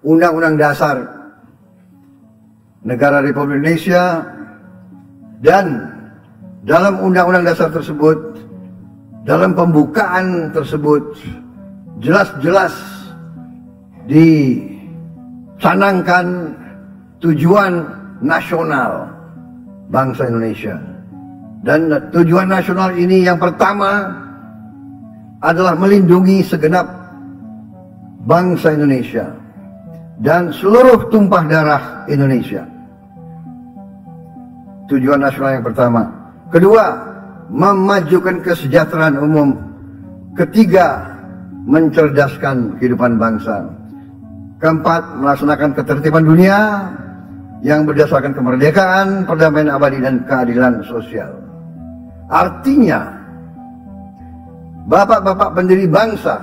Undang-Undang Dasar Negara Republik Indonesia, dan dalam Undang-Undang Dasar tersebut, dalam pembukaan tersebut jelas-jelas dicanangkan tujuan nasional bangsa Indonesia. Dan tujuan nasional ini yang pertama adalah melindungi segenap bangsa Indonesia dan seluruh tumpah darah Indonesia. Tujuan nasional yang pertama. Kedua, memajukan kesejahteraan umum. Ketiga, mencerdaskan kehidupan bangsa. Keempat, melaksanakan ketertiban dunia yang berdasarkan kemerdekaan, perdamaian abadi, dan keadilan sosial. Artinya, bapak-bapak pendiri bangsa,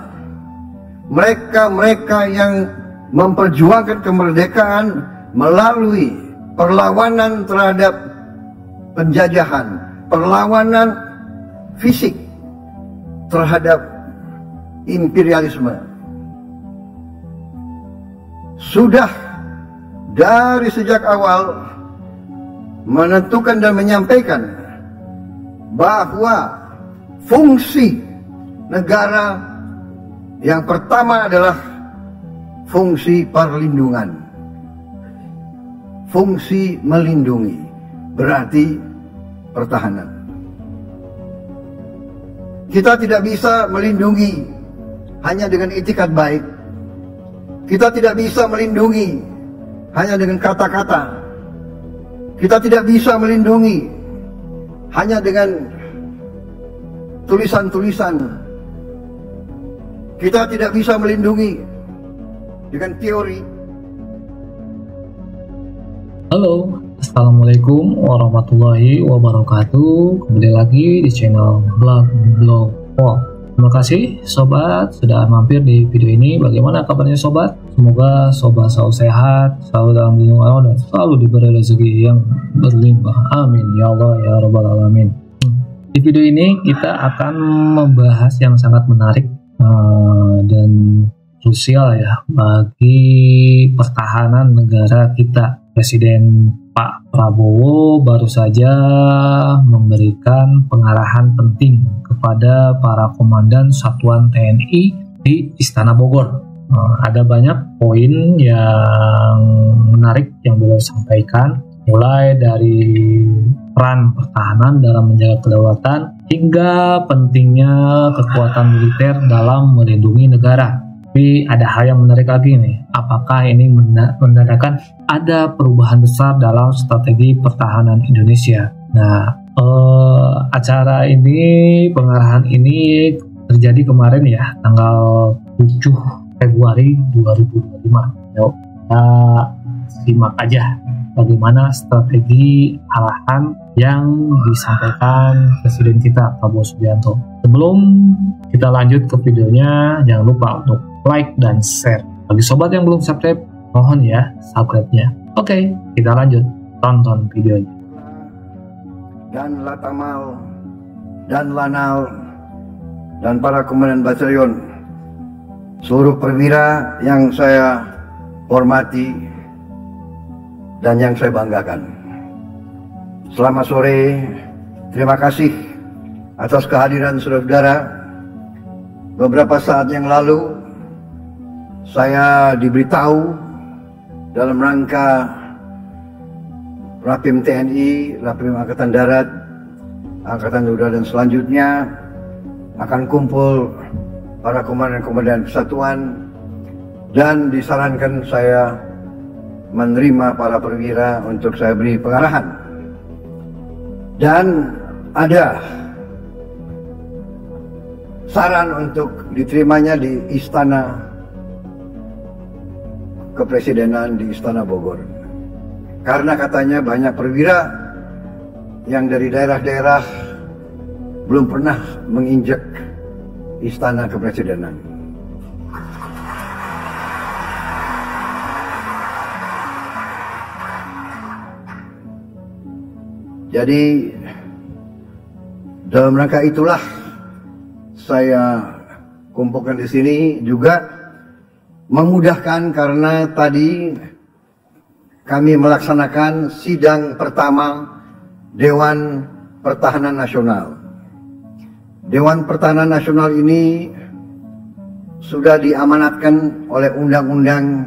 mereka-mereka yang memperjuangkan kemerdekaan melalui perlawanan terhadap penjajahan, perlawanan fisik terhadap imperialisme, sudah dari sejak awal menentukan dan menyampaikan bahwa fungsi negara yang pertama adalah fungsi perlindungan, fungsi melindungi, berarti pertahanan. Kita tidak bisa melindungi hanya dengan itikat baik. Kita tidak bisa melindungi hanya dengan kata-kata. Kita tidak bisa melindungi hanya dengan tulisan-tulisan. Kita tidak bisa melindungi dengan teori. Halo, assalamualaikum warahmatullahi wabarakatuh. Kembali lagi di channel Blog Wall. Terima kasih sobat sudah mampir di video ini. Bagaimana kabarnya sobat? Semoga sobat selalu sehat, selalu dalam lindungan Allah, dan selalu diberi rezeki yang berlimpah. Amin ya Allah ya Rabbal Alamin. Di video ini kita akan membahas yang sangat menarik dan krusial ya bagi pertahanan negara kita. Presiden Pak Prabowo baru saja memberikan pengarahan penting kepada para komandan satuan TNI di Istana Bogor. Ada banyak poin yang menarik yang beliau sampaikan, mulai dari peran pertahanan dalam menjaga kedaulatan hingga pentingnya kekuatan militer dalam melindungi negara. Tapi ada hal yang menarik lagi nih, apakah ini menandakan ada perubahan besar dalam strategi pertahanan Indonesia? Nah, acara ini, pengarahan ini terjadi kemarin ya, tanggal 7 Februari 2025. Yuk, kita simak aja bagaimana strategi arahan yang disampaikan Presiden kita Prabowo Subianto. Sebelum kita lanjut ke videonya, jangan lupa untuk like dan share. Bagi sobat yang belum subscribe, mohon ya subscribe-nya. Oke, kita lanjut tonton videonya. Dan Latamal dan Lanal dan para komandan batalion, seluruh perwira yang saya hormati dan yang saya banggakan. Selamat sore, terima kasih atas kehadiran saudara-saudara. Beberapa saat yang lalu saya diberitahu dalam rangka Rapim TNI, Rapim Angkatan Darat, Angkatan Udara, dan selanjutnya akan kumpul para komandan-komandan kesatuan, dan disarankan saya menerima para perwira untuk saya beri pengarahan. Dan ada saran untuk diterimanya di Istana Kepresidenan di Istana Bogor, karena katanya banyak perwira yang dari daerah-daerah belum pernah menginjak Istana Kepresidenan. Jadi dalam rangka itulah saya kumpulkan di sini juga memudahkan karena tadi kami melaksanakan sidang pertama Dewan Pertahanan Nasional. Dewan Pertahanan Nasional ini sudah diamanatkan oleh Undang-Undang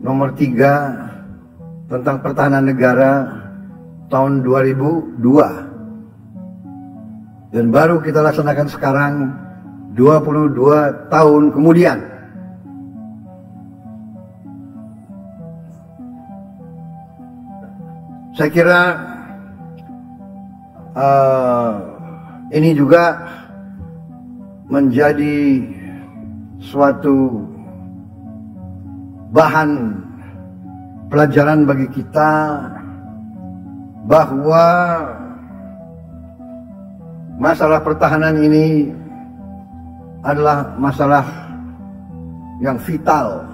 Nomor 3 tentang Pertahanan Negara tahun 2002. Dan baru kita laksanakan sekarang 22 tahun kemudian. Saya kira ini juga menjadi suatu bahan pelajaran bagi kita bahwa masalah pertahanan ini adalah masalah yang vital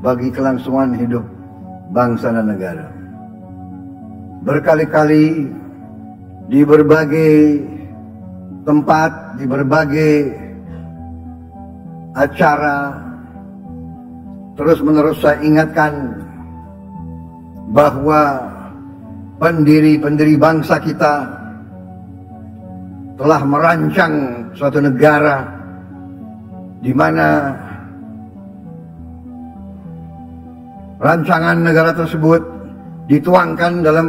bagi kelangsungan hidup bangsa dan negara. Berkali-kali di berbagai tempat, di berbagai acara, terus-menerus saya ingatkan bahwa pendiri-pendiri bangsa kita telah merancang suatu negara di mana rancangan negara tersebut dituangkan dalam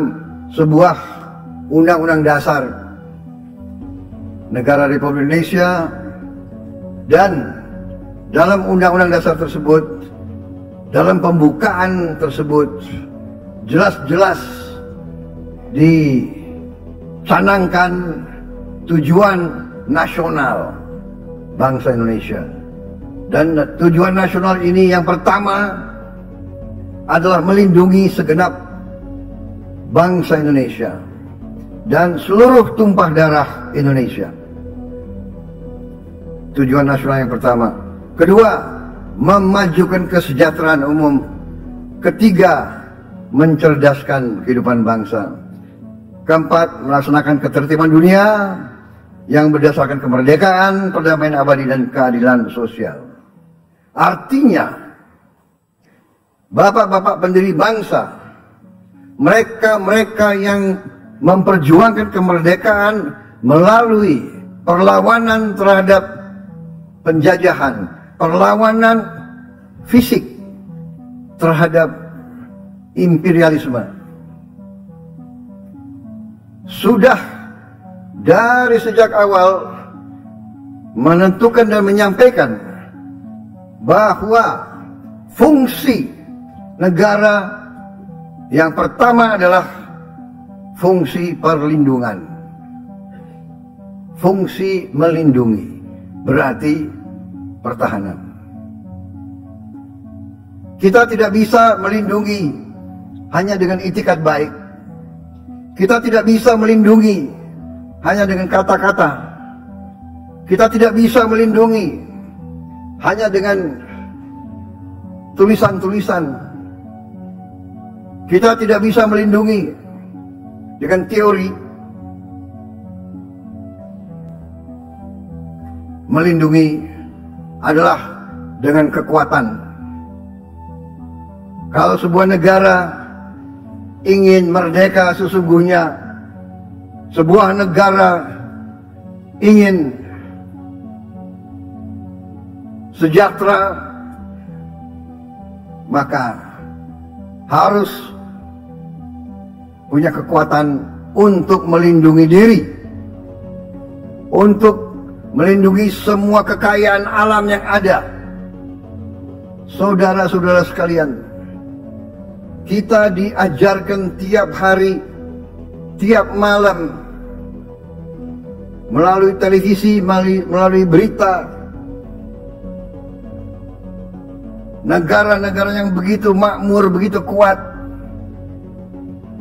sebuah undang-undang dasar negara Republik Indonesia, dan dalam undang-undang dasar tersebut, dalam pembukaan tersebut jelas-jelas dicanangkan tujuan nasional bangsa Indonesia. Dan tujuan nasional ini yang pertama adalah melindungi segenap bangsa Indonesia dan seluruh tumpah darah Indonesia. Tujuan nasional yang pertama. Kedua, memajukan kesejahteraan umum. Ketiga, mencerdaskan kehidupan bangsa. Keempat, melaksanakan ketertiban dunia yang berdasarkan kemerdekaan, perdamaian abadi, dan keadilan sosial. Artinya, bapak-bapak pendiri bangsa, mereka-mereka yang memperjuangkan kemerdekaan melalui perlawanan terhadap penjajahan, perlawanan fisik terhadap imperialisme, sudah dari sejak awal menentukan dan menyampaikan bahwa fungsi negara yang pertama adalah fungsi perlindungan. Fungsi melindungi berarti pertahanan. Kita tidak bisa melindungi hanya dengan itikat baik. Kita tidak bisa melindungi hanya dengan kata-kata. Kita tidak bisa melindungi hanya dengan tulisan-tulisan. Kita tidak bisa melindungi dengan teori. Melindungi adalah dengan kekuatan. Kalau sebuah negara ingin merdeka sesungguhnya, sebuah negara ingin sejahtera, maka harus punya kekuatan untuk melindungi diri, untuk melindungi semua kekayaan alam yang ada. Saudara-saudara sekalian, kita diajarkan tiap hari, tiap malam, melalui televisi, melalui berita, negara-negara yang begitu makmur, begitu kuat,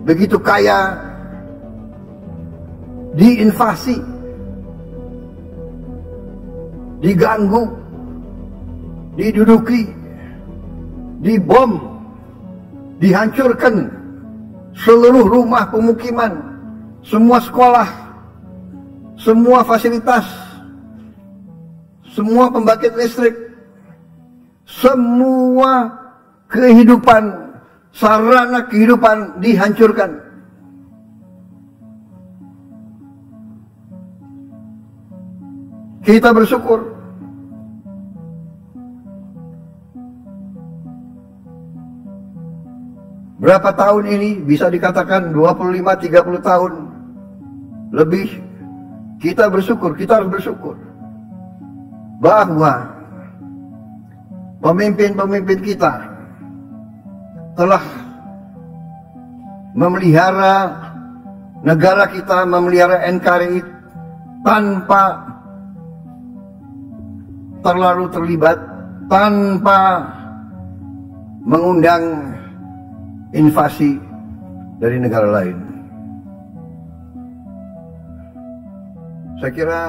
begitu kaya, diinvasi, diganggu, diduduki, dibom, dihancurkan seluruh rumah pemukiman, semua sekolah, semua fasilitas, semua pembangkit listrik, semua kehidupan, sarana kehidupan dihancurkan. Kita bersyukur. Berapa tahun ini bisa dikatakan 25-30 tahun lebih, kita bersyukur, kita harus bersyukur bahwa pemimpin-pemimpin kita telah memelihara negara kita, memelihara NKRI tanpa terlalu terlibat, tanpa mengundang invasi dari negara lain. Saya kira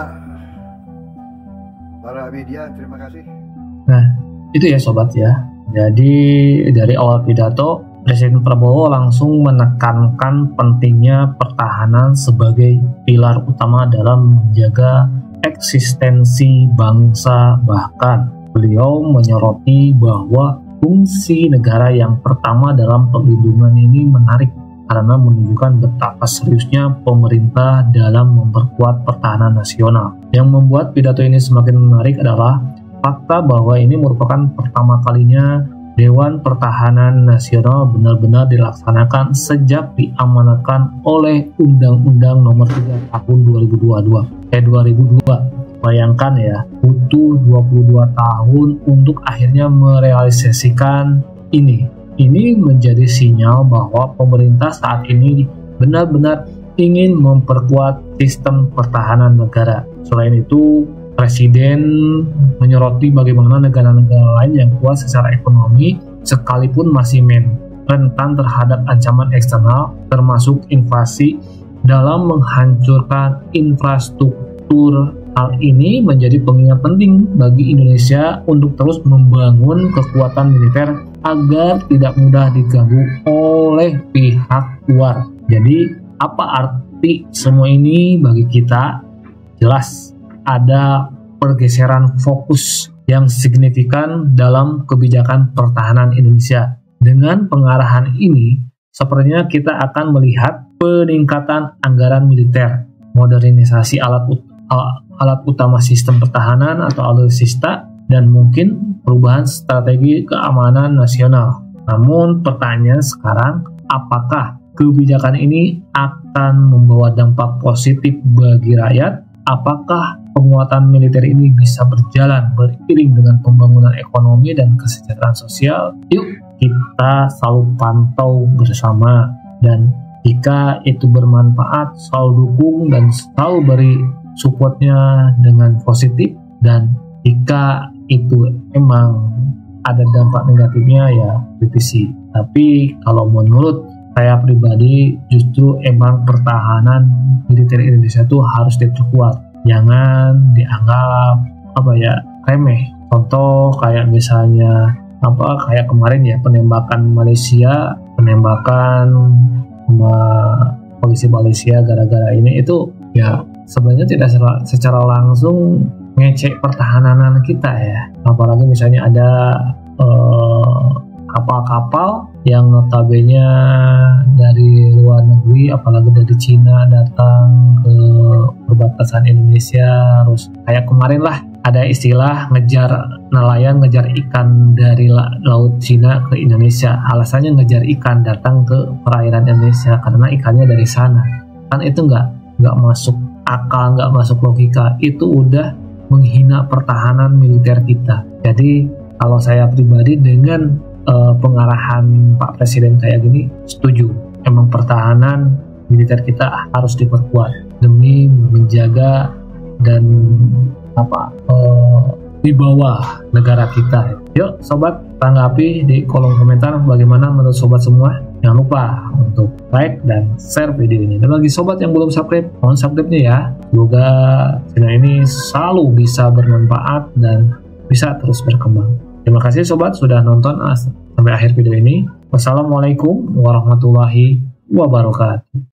para media, terima kasih. Nah, itu ya sobat ya. Jadi dari awal pidato, Presiden Prabowo langsung menekankan pentingnya pertahanan sebagai pilar utama dalam menjaga eksistensi bangsa. Bahkan beliau menyoroti bahwa fungsi negara yang pertama dalam perlindungan ini menarik karena menunjukkan betapa seriusnya pemerintah dalam memperkuat pertahanan nasional. Yang membuat pidato ini semakin menarik adalah fakta bahwa ini merupakan pertama kalinya Dewan Pertahanan Nasional benar-benar dilaksanakan sejak diamanatkan oleh Undang-Undang Nomor 3 Tahun 2002. Bayangkan ya, butuh 22 tahun untuk akhirnya merealisasikan ini. Ini menjadi sinyal bahwa pemerintah saat ini benar-benar ingin memperkuat sistem pertahanan negara. Selain itu, Presiden menyoroti bagaimana negara-negara lain yang kuat secara ekonomi sekalipun masih rentan terhadap ancaman eksternal termasuk invasi dalam menghancurkan infrastruktur. Hal ini menjadi pengingat penting bagi Indonesia untuk terus membangun kekuatan militer agar tidak mudah diganggu oleh pihak luar. Jadi, apa arti semua ini bagi kita? Jelas, ada pergeseran fokus yang signifikan dalam kebijakan pertahanan Indonesia. Dengan pengarahan ini, sepertinya kita akan melihat peningkatan anggaran militer, modernisasi alat utama sistem pertahanan atau alutsista, dan mungkin perubahan strategi keamanan nasional. Namun pertanyaan sekarang, apakah kebijakan ini akan membawa dampak positif bagi rakyat? Apakah penguatan militer ini bisa berjalan beriring dengan pembangunan ekonomi dan kesejahteraan sosial? Yuk kita selalu pantau bersama, dan jika itu bermanfaat selalu dukung dan selalu beri supportnya dengan positif, dan jika itu emang ada dampak negatifnya ya kritisi. Tapi kalau menurut saya pribadi justru emang pertahanan militer Indonesia itu harus diperkuat, jangan dianggap remeh. Contoh kayak misalnya kayak kemarin ya, penembakan sama polisi Malaysia gara-gara ini, itu ya sebenarnya tidak secara langsung ngecek pertahanan kita ya. Apalagi misalnya ada kapal-kapal yang notabene dari luar negeri, apalagi dari Cina datang ke perbatasan Indonesia. Terus kayak kemarin lah ada istilah nelayan ngejar ikan dari laut Cina ke Indonesia. Alasannya ngejar ikan datang ke perairan Indonesia karena ikannya dari sana. Kan itu nggak masuk akal, nggak masuk logika. Itu udah menghina pertahanan militer kita. Jadi kalau saya pribadi dengan pengarahan Pak Presiden kayak gini, setuju. Emang pertahanan militer kita harus diperkuat demi menjaga dan di bawah negara kita. Yuk sobat, tanggapi di kolom komentar bagaimana menurut sobat semua. Jangan lupa untuk like dan share video ini. Dan bagi sobat yang belum subscribe, mohon subscribe-nya ya. Semoga channel ini selalu bisa bermanfaat dan bisa terus berkembang. Terima kasih sobat sudah nonton sampai akhir video ini. Wassalamualaikum warahmatullahi wabarakatuh.